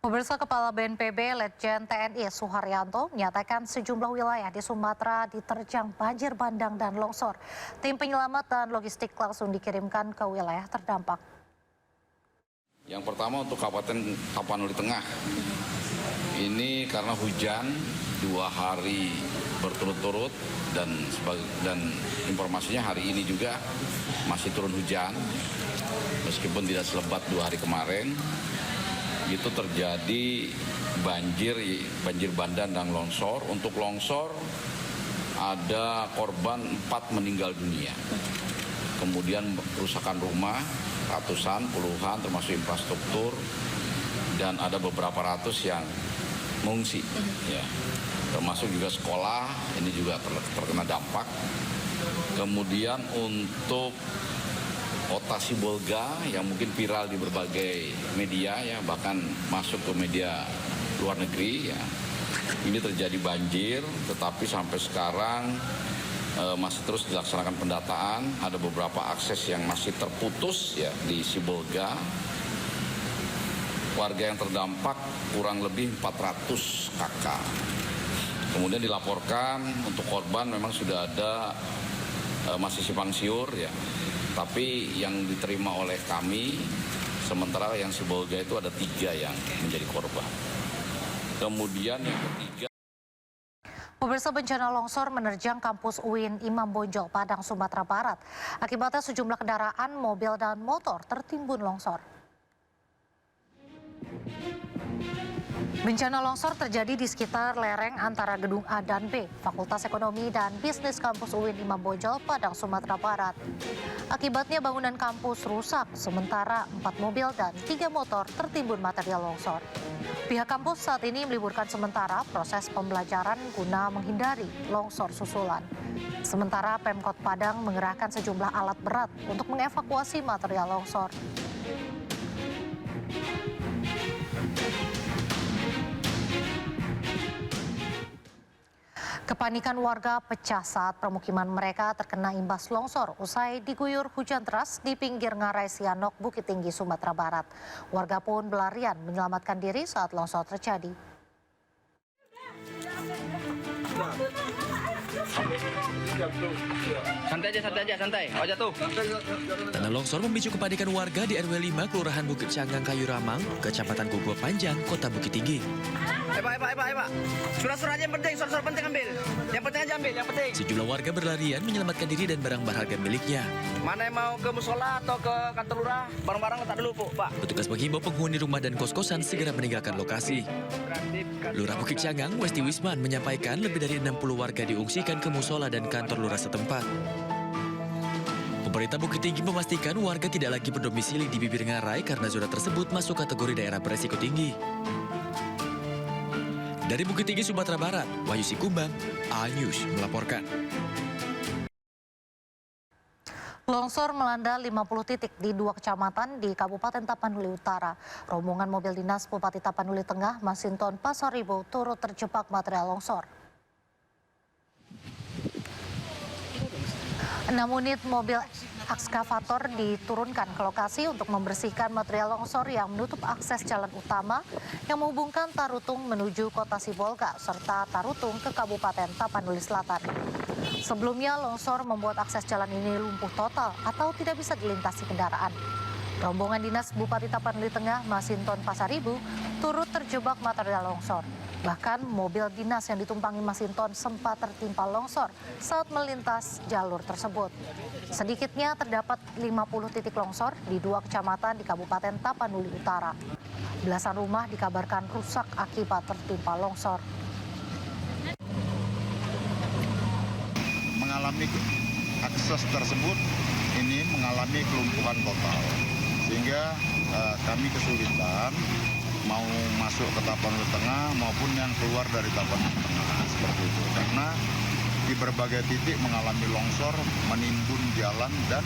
Pemirsa, Kepala BNPB Letjen TNI Suharyanto menyatakan sejumlah wilayah di Sumatera diterjang banjir bandang dan longsor. Tim penyelamat dan logistik langsung dikirimkan ke wilayah terdampak. Yang pertama untuk Kabupaten Tapanuli Tengah. Ini karena hujan 2 hari berturut-turut dan informasinya hari ini juga masih turun hujan. Meskipun tidak selebat 2 hari kemarin. Itu terjadi banjir bandang dan longsor. Untuk longsor ada korban 4 meninggal dunia. Kemudian kerusakan rumah ratusan, puluhan termasuk infrastruktur, dan ada beberapa ratus yang mengungsi. Ya. Termasuk juga sekolah, ini juga terkena dampak. Kemudian untuk Kota Sibolga yang mungkin viral di berbagai media, ya, bahkan masuk ke media luar negeri, ya. Ini terjadi banjir, tetapi sampai sekarang masih terus dilaksanakan pendataan. Ada beberapa akses yang masih terputus, ya, di Sibolga. Warga yang terdampak kurang lebih 400 kakak. Kemudian dilaporkan untuk korban memang sudah ada masih simpang siur, ya. Tapi yang diterima oleh kami, sementara yang Sibolga itu ada 3 yang menjadi korban. Kemudian yang ketiga. Pemirsa, bencana longsor menerjang kampus UIN Imam Bonjol, Padang, Sumatera Barat. Akibatnya sejumlah kendaraan, mobil, dan motor tertimbun longsor. Bencana longsor terjadi di sekitar lereng antara gedung A dan B, Fakultas Ekonomi dan Bisnis Kampus UIN Imam Bonjol, Padang, Sumatera Barat. Akibatnya bangunan kampus rusak, sementara 4 mobil dan 3 motor tertimbun material longsor. Pihak kampus saat ini meliburkan sementara proses pembelajaran guna menghindari longsor susulan. Sementara Pemkot Padang mengerahkan sejumlah alat berat untuk mengevakuasi material longsor. Kepanikan warga pecah saat permukiman mereka terkena imbas longsor usai diguyur hujan deras di pinggir Ngarai Sianok, Bukit Tinggi, Sumatera Barat. Warga pun berlarian menyelamatkan diri saat longsor terjadi. Santai. Oh, jatuh. Tanah longsor memicu kepanikan warga di RW 5 Kelurahan Bukit Canggang, Kayu Ramang, Kecamatan Gogua Panjang, Kota Bukit Tinggi. Pak. Surat-surat aja yang penting, surat-surat penting ambil. Yang penting aja ambil, yang penting. Sejumlah warga berlarian menyelamatkan diri dan barang berharga miliknya. Mana yang mau ke musola atau ke kantor lurah, barang-barang letak dulu, Pak. Petugas menghimbau penghuni rumah dan kos-kosan segera meninggalkan lokasi. Lurah Bukit Canggang, Westi Wisman, menyampaikan lebih dari 60 warga diungsikan ke musola dan kantor lurah setempat. Pemerintah Bukit Tinggi memastikan warga tidak lagi berdomisili di bibir ngarai karena zona tersebut masuk kategori daerah beresiko tinggi. Dari Bukit Tinggi, Sumatera Barat, Wahyu Sikumbang, A-News melaporkan. Longsor melanda 50 titik di 2 kecamatan di Kabupaten Tapanuli Utara. Rombongan mobil dinas Bupati Tapanuli Tengah, Masinton Pasaribo, turut terjebak material longsor. 6 unit mobil ekskavator diturunkan ke lokasi untuk membersihkan material longsor yang menutup akses jalan utama yang menghubungkan Tarutung menuju Kota Sibolga serta Tarutung ke Kabupaten Tapanuli Selatan. Sebelumnya longsor membuat akses jalan ini lumpuh total atau tidak bisa dilintasi kendaraan. Rombongan dinas Bupati Tapanuli Tengah, Masinton Pasaribu, turut terjebak material longsor. Bahkan mobil dinas yang ditumpangi Masinton sempat tertimpa longsor saat melintas jalur tersebut. Sedikitnya terdapat 50 titik longsor di 2 kecamatan di Kabupaten Tapanuli Utara. Belasan rumah dikabarkan rusak akibat tertimpa longsor. Mengalami akses tersebut ini mengalami kelumpuhan total, sehingga kami kesulitan mau masuk ke Tapanuli Tengah maupun yang keluar dari Tapanuli Tengah seperti itu, karena di berbagai titik mengalami longsor, menimbun jalan dan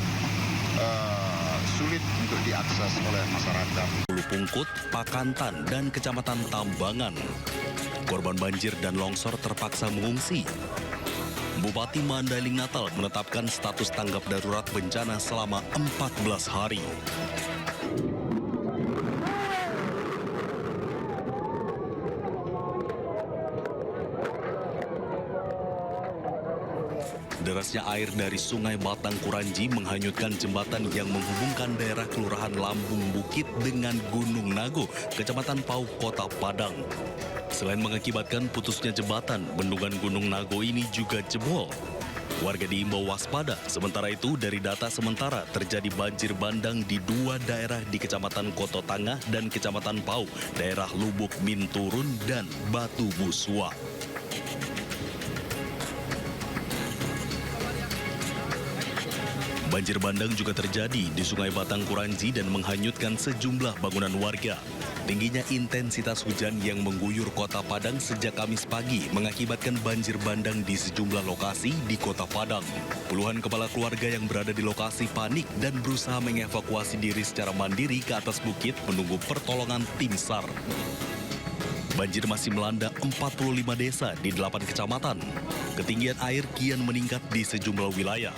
sulit untuk diakses oleh masyarakat. Hulu Pungkut, Pakantan, dan Kecamatan Tambangan. Korban banjir dan longsor terpaksa mengungsi. Bupati Mandailing Natal menetapkan status tanggap darurat bencana selama 14 hari. Derasnya air dari Sungai Batang Kuranji menghanyutkan jembatan yang menghubungkan daerah Kelurahan Lambung Bukit dengan Gunung Nago, Kecamatan Pau, Kota Padang. Selain mengakibatkan putusnya jembatan, bendungan Gunung Nago ini juga jebol. Warga diimbau waspada. Sementara itu, dari data sementara terjadi banjir bandang di 2 daerah di Kecamatan Koto Tangah dan Kecamatan Pau, daerah Lubuk Minturun dan Batu Buswa. Banjir bandang juga terjadi di Sungai Batang Kuranji dan menghanyutkan sejumlah bangunan warga. Tingginya intensitas hujan yang mengguyur Kota Padang sejak Kamis pagi mengakibatkan banjir bandang di sejumlah lokasi di Kota Padang. Puluhan kepala keluarga yang berada di lokasi panik dan berusaha mengevakuasi diri secara mandiri ke atas bukit menunggu pertolongan tim SAR. Banjir masih melanda 45 desa di 8 kecamatan. Ketinggian air kian meningkat di sejumlah wilayah.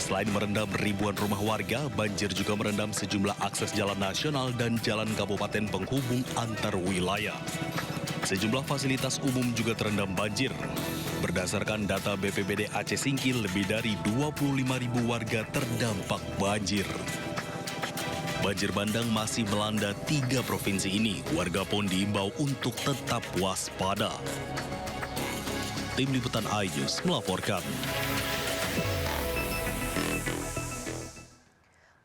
Selain merendam ribuan rumah warga, banjir juga merendam sejumlah akses jalan nasional dan jalan kabupaten penghubung antar wilayah. Sejumlah fasilitas umum juga terendam banjir. Berdasarkan data BPBD Aceh Singkil, lebih dari 25.000 warga terdampak banjir. Banjir bandang masih melanda 3 provinsi ini. Warga pun diimbau untuk tetap waspada. Tim Liputan iNews melaporkan.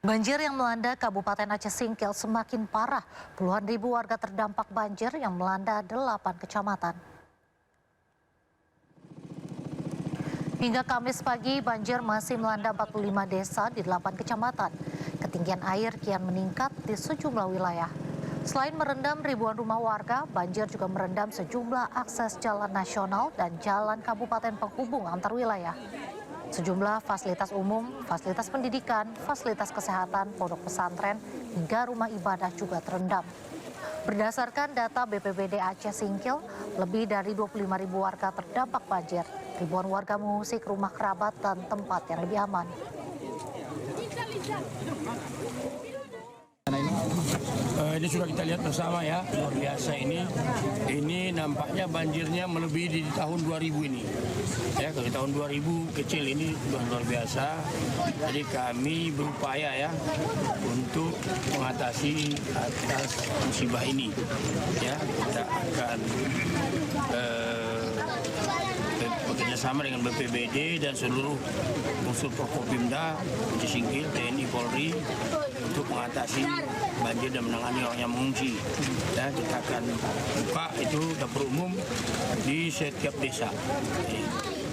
Banjir yang melanda Kabupaten Aceh Singkil semakin parah. Puluhan ribu warga terdampak banjir yang melanda 8 kecamatan. Hingga Kamis pagi, banjir masih melanda 45 desa di 8 kecamatan. Ketinggian air kian meningkat di sejumlah wilayah. Selain merendam ribuan rumah warga, banjir juga merendam sejumlah akses jalan nasional dan jalan kabupaten penghubung antar wilayah. Sejumlah fasilitas umum, fasilitas pendidikan, fasilitas kesehatan, pondok pesantren, hingga rumah ibadah juga terendam. Berdasarkan data BPBD Aceh Singkil, lebih dari 25.000 warga terdampak banjir. Ribuan warga mengungsi ke rumah kerabat dan tempat yang lebih aman. Ini sudah kita lihat bersama ya, luar biasa ini. Ini nampaknya banjirnya melebihi di tahun 2000 ini. Ya, kalau tahun 2000 kecil ini sudah luar biasa. Jadi kami berupaya ya untuk mengatasi atas musibah ini. Ya, kita akan bekerjasama dengan BPBD dan seluruh unsur Forkopimda, Aceh Singkil, TNI, Polri untuk mengatasi banjir dan menangani orang yang mengungsi. Dan kita akan buka itu dapur umum di setiap desa.